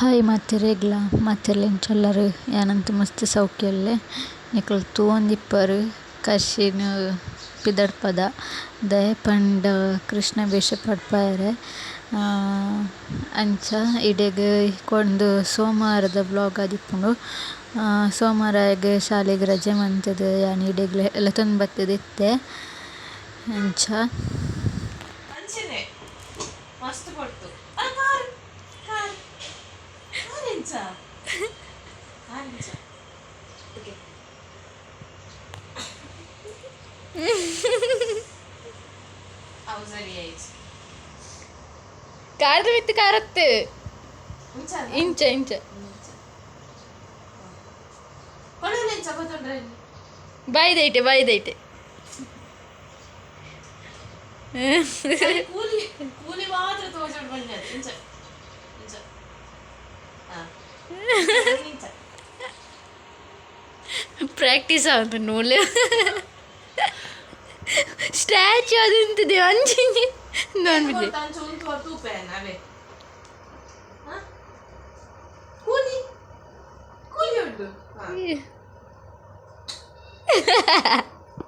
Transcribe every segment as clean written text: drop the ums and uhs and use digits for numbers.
Hi ಮಾತೆರೆಗ್ಲ ಮಾತೆರ್ಲೆಂಚಲ್ಲರು ಯಾನಂತ ಮಸ್ತ್ ಸೌಖ್ಯಲ್ಲೇ ನಿಕುಲು ತೂವೊಂದಿಪ್ಪರು ಕಶಿನ್ ಪಿದಡ್ಪದ ದಯೆ ಪಂಡ ಕೃಷ್ಣ ಬೇಷ ಪಡ್ಪಾಯರೆ ಅಂಚ ಇಡೆಗ್ ಒಂದು ಸೋಮವಾರದ ಬ್ಲಾಗ್ ಆದಿಪ್ಪುಂಡು. ಸೋಮವಾರ ಎಗ್ ಶಾಲೆಗ್ ರಜೆ ಮಂತುದು ಯಾನ್ ಇಡೆಗ್ ಎಲತೊಂದು ಬತ್ತುದು ಇತ್ತೆ ಅಂಚ ಮಸ್ತ್ ಪಡ್ತು ಕಾರದ ಬಿತ್ತು ಕಾರತ್ತು ಇಂಚ ಇಂಚ ಬಾಯ್ದೈತೆ ಬಾಯ್ದೈತೆ ಕೂಲಿ ಮಾತ್ರ ತೋಜೋಡು ಬಂದದ್ದು ಇಂಚ ಇಂಚ ಪ್ರಾಕ್ಟೀಸ್ ಆಗುತ್ತೆ ನೋಡ್ಲೆ ಸ್ಟ್ಯಾಚ್ಯೂ ಅದು ಇಂತಿದೆ ಅಂಚಿಂಜಿ ನೋಡ್ಬಿಟ್ಟೆ ಕೂಲಿ ಕೂಲಿ ಉಂಟು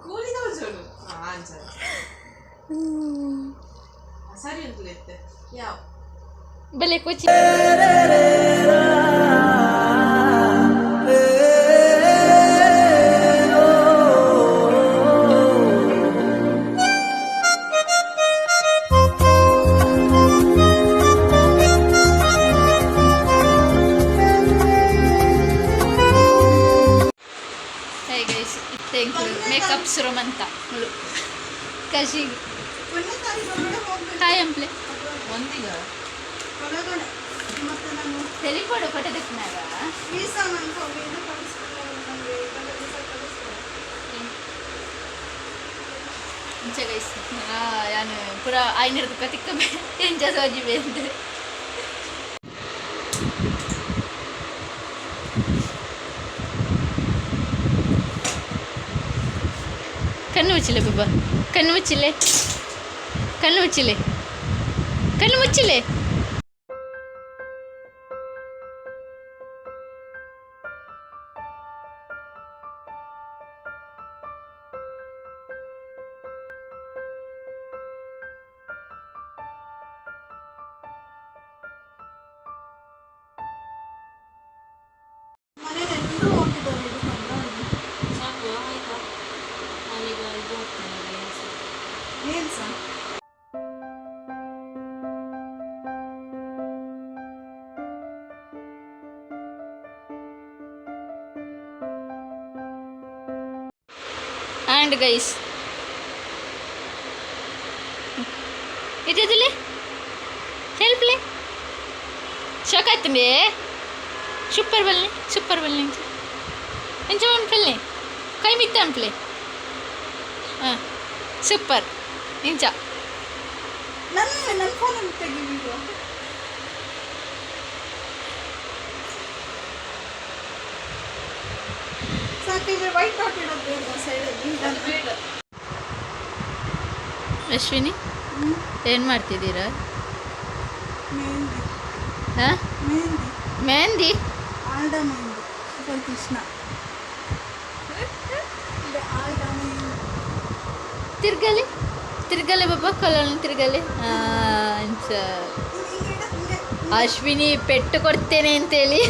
ಕೂಲಿ ತೋಜೋಡು ಸರಿ ಉಂಟು ಯಾವ ಬೆಲೆ ಕೊಚ್ಚಿ ಮೇಕಪ್ ಸುರಮಂತ ಕಶಿ ಹಾಯ್ ಅಂಪ್ಲೆ ಒಂದಿಗ ತೆಲಿಕೊಡು ಕೊಟ್ಟದಕ್ನಾಗ ಇಂಚ ಗೈಸ್ ಯಾನು ಪೂರ 500 ರೂಪಾಯಿ ತಿಕ್ಕಬೇ ಎಂಚ ಸೋಜಿ ಬೇಂದ್ರೆ ಕಣ್ಣು ಮುಚ್ಚಿಲೆ ಬಾಬಾ ಕಣ್ಣು ಮುಚ್ಚಿಲೆ ಕಣ್ಣು ಮುಚ್ಚಿಲೆ ಕಣ್ಣು ಮುಚ್ಚಿಲೆ and guys इतने हेल्प ले शौकत में सुपर बल्ले इंच मन पल्ले कई मित्तन प्ले हाँ सुपर इंचा ನನ್ನ ಫೋನ್ ಅಂತ ತೆಗಿಬಿಡು ಸಾಕಿದ್ರೆ ವೈಟ್ ಡಾಟ್ ಇಡೋದು ಬೇಡ ಸೈಡ್ ಅಶ್ವಿನಿ ಏನು ಮಾಡ್ತಿದ್ದೀರಾ ಮೆಹಂದಿ ಮೆಹಂದಿ ಆಲ್ಡ ಮೆಹಂದಿ ಕೃಷ್ಣ ತಿರ್ಗಲೆ ಬಾಬಾ ಕೊಲ್ಲನ್ನು ತಿರ್ಗಲೆ ಅಶ್ವಿನಿ ಪೆಟ್ಟು ಕೊಡ್ತೇನೆ ಅಂತೇಳಿ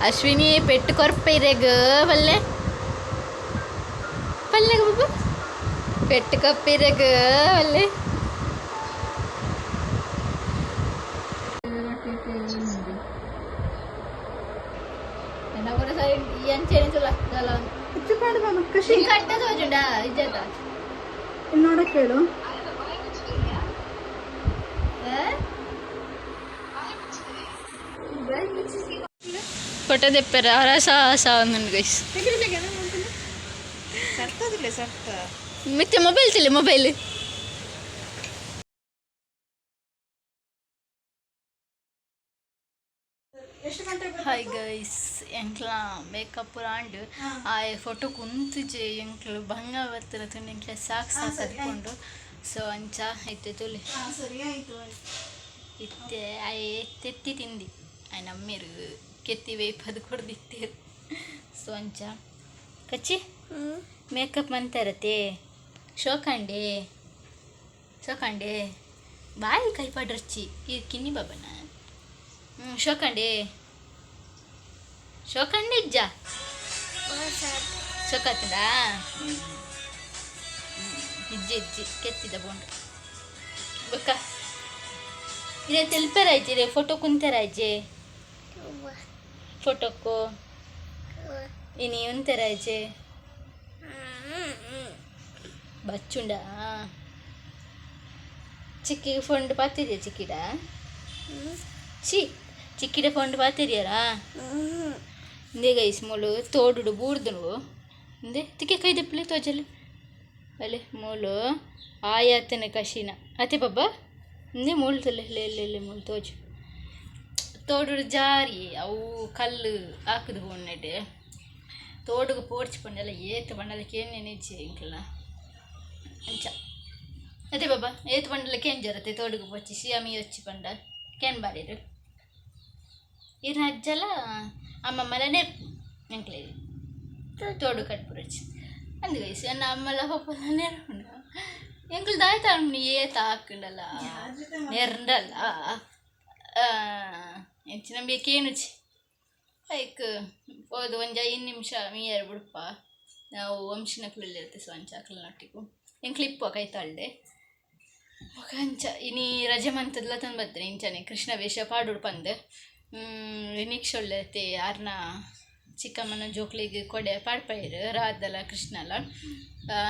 ಅಶ್ವಿನಿ ಪೆಟ್ಟು ಕೊರ್ಪೈರೆಗ ಪಲ್ಲೆ ಪಲ್ಲೆಗ ಬಾಬಾ ಪೆಟ್ಟು ಕೊಪ್ಪಿರೆಗ ಪಲ್ಲೆ എന്നോട് കേളു ಫೋಟೋ ತೆಪ್ಪರ ರಸ ಒಂದು ಗೈಸ್ ಮತ್ತೆ ಮೊಬೈಲ್ ತಿಳಿ ಮೊಬೈಲ್ ಹಾಯ್ ಗೈಸ್ ಎಂಕ್ಲ ಮೇಕಪ್ ರಾಂಡ್ ಆ ಫೋಟೋ ಕುಂತುಜೆ ಎಂಕ್ಲು ಭಂಗ ಬರ್ತನ ತುಂಡು ಎಂಕ್ಲ ಸಾಕು ಸಾಕು ಅದ್ಕೊಂಡು ಸೊ ಅಂಚ ಐತೆ ತುಳಿ ಸರಿ ಆಯಿತು ಇತ್ತೆ ಆಯೆ ತೆತ್ತಿ ತಿಂದಿ ಆಯ್ ನಮ್ಮೇರು ಕೆತ್ತಿ ವೇಪದು ಕೊಡ್ದಿತ್ತೇರು ಸೊ ಅಂಚ ಕಚ್ಚಿ ಮೇಕಪ್ ಮಂತಾರತೆ ಶೋಕಂಡೆ ಬಾಯಿ ಕೈ ಪಡ್ರಚ್ಚಿ ಈ ಕಿನ್ನಿ ಬಾಬನ ಶೋಕಂಡೆ ಇಜ್ಜ ಶೋಕಾತದ ಇಜ್ಜಿ ಕೆತ್ತಿದ ಬೋಂಡು ಬೊಕ್ಕ ಇದೇ ತೆಲ್ಪರಾಯ್ಜಿ ರೇ ಫೋಟೋ ಕುಂತರಾಯ್ಜೆ ಫೋಟೋಕ್ಕೋ ಇನಿ ಉಂತರಾಯ್ಜೆ ಬಚ್ಚುಂಡ ಚಿಕ್ಕಿಗೆ ಫೋಂಡು ಪಾತಿರಿಯ ಚಿಕ್ಕಿಡ ಚಿಕ್ಕಿಡ ಫೋಂಡು ಪಾತಿರಿಯರಾ ಇಂದೇ ಗೈಸ್ ಮೂಲು ತೋಡುಡು ಬೂರ್ದು ಇಂದೇ ತಿಕ್ಕೆ ಕೈ ದೆಪ್ಪಲೆ ತೋಜಲು ಅಲ್ಲೇ ಮೂಲು ಆಯಾತನೆ ಕಶಿನ ಅತೆ ಬಬ್ಬ ಇಂದೇ ಮೂಲು ತಲೆ ಮೂಲು ತೋಜು ತೋಡುಡು ಜಾರಿ ಅವು ಕಲ್ಲು ಹಾಕುದು ಹೋಗ್ನಡೆ ತೋಡುಗು ಪೋಡ್ಚಿ ಪಂಡಲ್ಲ ಏತು ಪಂಡಲಕ್ಕೆ ಏನು ನೆನೆಚ್ಚಿ ಇಂಕಲ್ಲ ಅಂಚ ಅದೇ ಬಾಬಾ ಏತು ಪಂಡಲಕ್ಕೆ ಏನು ಜರತೆ ತೋಡುಗು ಪೋಚಿ ಸಿಯಾಮಿ వచ్చి ಪಂಡ ಕೇನ್ ಬಾರಿರು ಇರ್ನ ಅಜ್ಜಲ ಅಮ್ಮಮ್ಮಲ ನೆರ್ಪು ಎಂಕ್ಲೆ ತೋಡು ಕಟ್ಪುರಚ್ಚಿ ಅಂದು ಗೈಸಿ ಅನ್ನ ಅಮ್ಮಲ ಪಪ್ಪಲ ನೆರ್ಪುಂಡ ಎಂಕ್ಲು ದಾಯ್ತ ಏತ ಹಾಕಂಡಲ್ಲ ನೆರ್ಂಡಲ್ಲ ಹೆಚ್ಚಿನ ಬೇಕೇನುಚಿ ಲೈಕ್ ಹೋದು ಒಂದು 5 ನಿಮಿಷ ಮೀಯರು ಬಿಡಪ್ಪ ನಾವು ವಂಶನಕ್ಲಿರುತ್ತೆ ಸ್ವಂಚಾಕಲ್ ನೊಟ್ಟಿಗೂ ಎಂಕ್ಲಿಪ್ಪ ಕೈ ತಾಳ್ದೆ ಅಂಚ ಇನಿ ರಜೆ ಮಂತದ್ಲ ತಂದು ಬರ್ತೀನಿ ಇಂಚನೆ ಕೃಷ್ಣ ವೇಷ ಪಾಡುಡು ಪಂದು ನಿಕ್ಷೊಳ್ಳೆತೆ ಯಾರನ್ನ ಚಿಕ್ಕಮ್ಮನ ಜೋಕ್ಲಿಗೆ ಕೊಡೆ ಪಾಡ್ಪೈರು ರಾದಲ್ಲ ಕೃಷ್ಣಲ್ಲ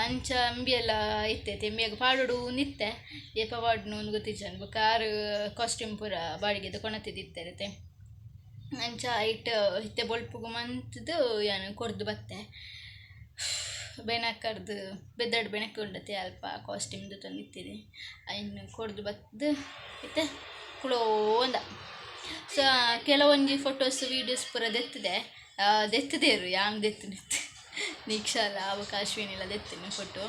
ಅಂಚ ಅಂಬಿಯೆಲ್ಲ ಇತ್ತೈತೆ ಎಂಬಿಯಾಗ ಪಾಡುಡು ನಿತ್ತೆ ಏಪ ಪಾಡ್ನು ಒಂದು ಗೊತ್ತಿಜ್ಜನ್ ಕಾರು ಕಾಸ್ಟ್ಯೂಮ್ ಪೂರ ಬಾಡಿಗೆದು ಕೊಣತಿದ್ದಿತ್ತೆ ಅಂಚ ಐಟ್ ಹಿತ್ತೆ ಬೊಳ್ಪುಗು ಮಂತದ್ದು ಏನು ಕೊರ್ದು ಬತ್ತೆ ಬೆನಕರ್ದು ಬೆದ್ದಾಡು ಬೆನಕ್ಕೆ ಉಂಡತೆ ಅಲ್ಪ ಕಾಸ್ಟ್ಯೂಮ್ದು ತಂದಿತ್ತಿದೆ ಇನ್ನು ಕೊರ್ದು ಬದ್ದು ಇತ್ತೆ ಕುಳೋ ಅಂದ ಸೊ ಕೆಲವೊಂದು ಫೋಟೋಸ್ ವೀಡಿಯೋಸ್ ಪೂರ ದೆತ್ತದೇರು ಯಾಂಗ್ ದೆತ್ತನಿತ್ತು ನಿಕ್ಷಾಲ ಅವಕ ಅಶ್ವಿನಿಲ್ಲ ದೆತ್ತಿನ ಫೋಟೋ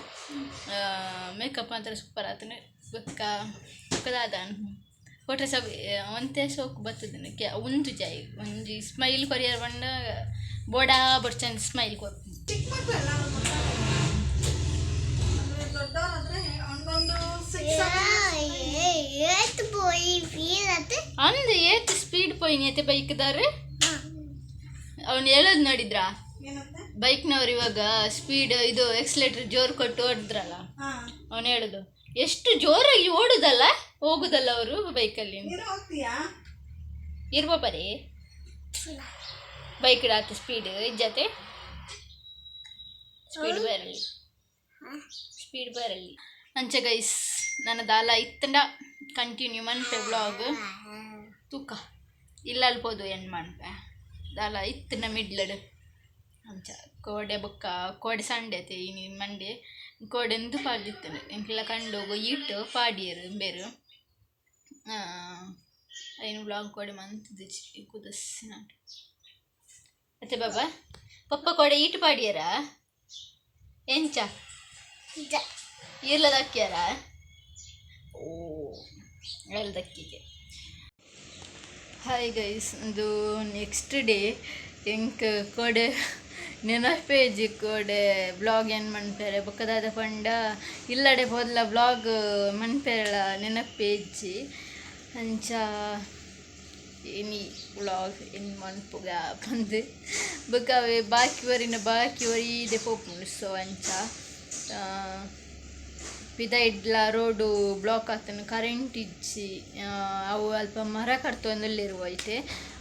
ಮೇಕಪ್ ಮಾತ್ರ ಸೂಪರ್ ಆತನು ಬೊಕ್ಕದಾದ ಫೋಟೋ ಸಬ್ ಒಂತೆ ಸೋಕು ಬರ್ತದೆ ಒಂದು ಜೈ ಒಂದು ಸ್ಮೈಲ್ ಕೊರಿಯರ್ ಬಂಡ ಬೋಡಾ ಬಡ್ಚಂದು ಸ್ಮೈಲ್ ಕೊಟ್ಟು ಅಂದು ಏತ್ ಸ್ಪೀಡ್ ಪೋಯಿನಿ ಐತೆ ಬೈಕ್ದಾರೆ ಅವ್ನು ಹೇಳೋದು ನೋಡಿದ್ರಾ ಬೈಕ್ನವ್ರು ಇವಾಗ ಸ್ಪೀಡ್ ಇದು ಎಕ್ಸ್ಲೇಟರ್ ಜೋರು ಕೊಟ್ಟು ಓಡಿದ್ರಲ್ಲ ಅವನು ಹೇಳೋದು ಎಷ್ಟು ಜೋರಾಗಿ ಓಡುದಲ್ಲ ಹೋಗುದಲ್ಲ ಅವರು ಬೈಕಲ್ಲಿ ಇರ್ಬೋಪರಿ ಬೈಕ್ ಆತ ಸ್ಪೀಡ್ ಇಜ್ಜತೆ ಸ್ಪೀಡ್ ಬರಲಿ ಅಂಚೆ ಗೈಸ್ ನನ್ನ ದಾಲ ಇತ್ತಂಡ ಕಂಟಿನ್ಯೂ ಮನ್ಪೆ ಬ್ಲಾಗ್ ತೂಕ ಇಲ್ಲ ಅಲ್ಬೋದು ಏನು ಮನ್ಪೆ ದಾಲ ಇತ್ತಂಡ ಮಿಡ್ಲಡ್ ಅಂಚ ಕೋಡೆ ಬೊಕ್ಕ ಕೋಡೆ ಸಂಡೆ ಐತೆ ಇನಿ ಮಂಡೆ ಕೋಡೆ ಎಂದು ಪಾಡಿತ್ತೇನೆ ಎಂಕೆಲ್ಲ ಕಂಡೋಗು ಇಟ್ಟು ಪಾಡಿಯರು ಬೇರು ಐನು ಬ್ಲಾಗ್ ಕೋಡೆ ಮಂತದ್ದು ಕುದಸ್ಸಿನ ಮತ್ತೆ ಬಾಬಾ ಪಪ್ಪ ಕೋಡೆ ಈಟು ಪಾಡಿಯರ ಎಂಚ ಇರ್ಲದಕ್ಕ್ಯಾರ ಓ ಎಲ್ದಕ್ಕಿಗೆ ಹಾಯ್ ಗೈಸ್ ಒಂದು ನೆಕ್ಸ್ಟ್ ಡೇ ಎಂಕ್ ಕೋಡೆ ನೆನಪೇಜಿ ಕೋಡೆ ಬ್ಲಾಗ್ ಏನು ಮನ್ಪೇರೆ ಬೊಕ್ಕದಾದ ಪಂಡ ಇಲ್ಲಡೆ ಹೋದ್ಲ ಬ್ಲಾಗ್ ಮನ್ಪೇರಳ ನೆನಪೇಜಿ ಅಂಚ ಇನಿ ಬ್ಲಾಗ್ ಇನ್ ಮನ್ಪುಗ ಬಂದು ಬೊಕ್ಕವೆ ಬಾಕಿ ಇದೆ ಪೋಪುಂಡು ಸೊ ಅಂಚ ಪಿದ ಇಡ್ಲ ರೋಡು ಬ್ಲಾಕ್ ಆಗ್ತಾನೆ ಕರೆಂಟ್ ಇಜ್ಜಿ ಅವು ಅಲ್ಪ ಮರ ಕಟ್ತೊಂದುಲ್ಲಿರುವ ಐತೆ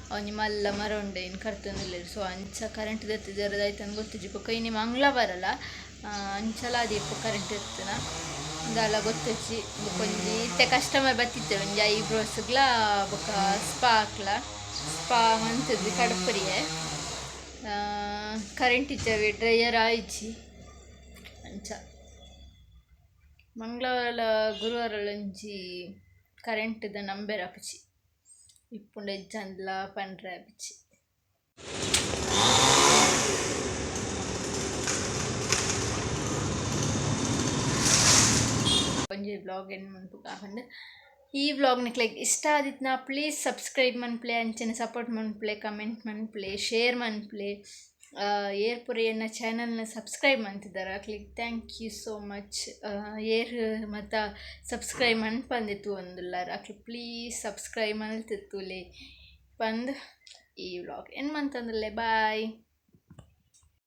ಅವನಿ ಮಲ್ಲ ಮರ ಉಂಡೆ ಇನ್ನು ಕಟ್ತೊಂದುಲ್ಲಿರು ಸೊ ಅಂಚ ಕರೆಂಟ್ ದತ್ತಿದ್ದರದಾಯ್ತು ಅಂತ ಗೊತ್ತಿಜ್ಜಿ ಪಕ್ಕ ಇನ್ನು ಮಂಗ್ಳ ಬರಲ್ಲ ಅಂಚಲ ಅದೀಪ ಕರೆಂಟ್ ಇರ್ತನ ಇದೆಲ್ಲ ಗೊತ್ತಿಜ್ಜಿ ಬೊಕೊಂಜಿ ಇತ್ತೆ ಕಸ್ಟಮರ್ ಬತ್ತಿತ್ತೇವೆ ಒಂಜಿ ಐಬ್ರೋಸ್ಗ್ಲ ಬೊಕ್ಕ ಸ್ಪಾ ಮಂತದ್ವಿ ಕಡಪರಿಯೆ ಕರೆಂಟ್ ಇಜ್ಜವೆ ಡ್ರೈಯರ್ ಆಯ್ಜಿ ಅಂಚ ಮಂಗಳವಾರ ಗುರುವಾರಲೊಂಜಿ ಕರೆಂಟ್ದ ನಂಬರ್ ಆಪುಜಿ ಇಪ್ಪುಂಡು ಎಜ್ಜಂದ್ಲ ಪಂಡ್ರೆ ಆಪುಜಿ ಒಂಜಿ ಬ್ಲಾಗ್ ಏನು ಮನ್ಪುಗ ಹಾಕೊಂಡು ಈ ವ್ಲಾಗ್ ನಿಕ್ಲೆಗ್ ಇಷ್ಟ ಆದಿತ್ನ ಪ್ಲೀಸ್ ಸಬ್ಸ್ಕ್ರೈಬ್ ಮನ್ಪ್ಲೆ ಅಂಚನೆ ಸಪೋರ್ಟ್ ಮನ್ಪ್ಲೆ ಕಮೆಂಟ್ ಮನ್ಪ್ಲೆ ಶೇರ್ ಮನ್ಪ್ಲೆ ಏರ್ ಪೂರ ಎನ್ನ ಚಾನಲ್ನ ಸಬ್ಸ್ಕ್ರೈಬ್ ಮಾಡ್ತಿದ್ದಾರೆ click thank you so much ಏರ್ ಮತ್ತು ಸಬ್ಸ್ಕ್ರೈಬ್ ಮನ್ಪಂದಿತ್ತು ಒಂದುಲ್ಲಾರ ಅಕ್ಲಿ ಪ್ಲೀಸ್ ಸಬ್ಸ್ಕ್ರೈಬ್ ಮಲ್ತಿತ್ತುಲೆ ಬಂದು ಈ ವ್ಲಾಗ್ ಏನು ಮಂತಂದ್ರಲೆ ಬಾಯ್.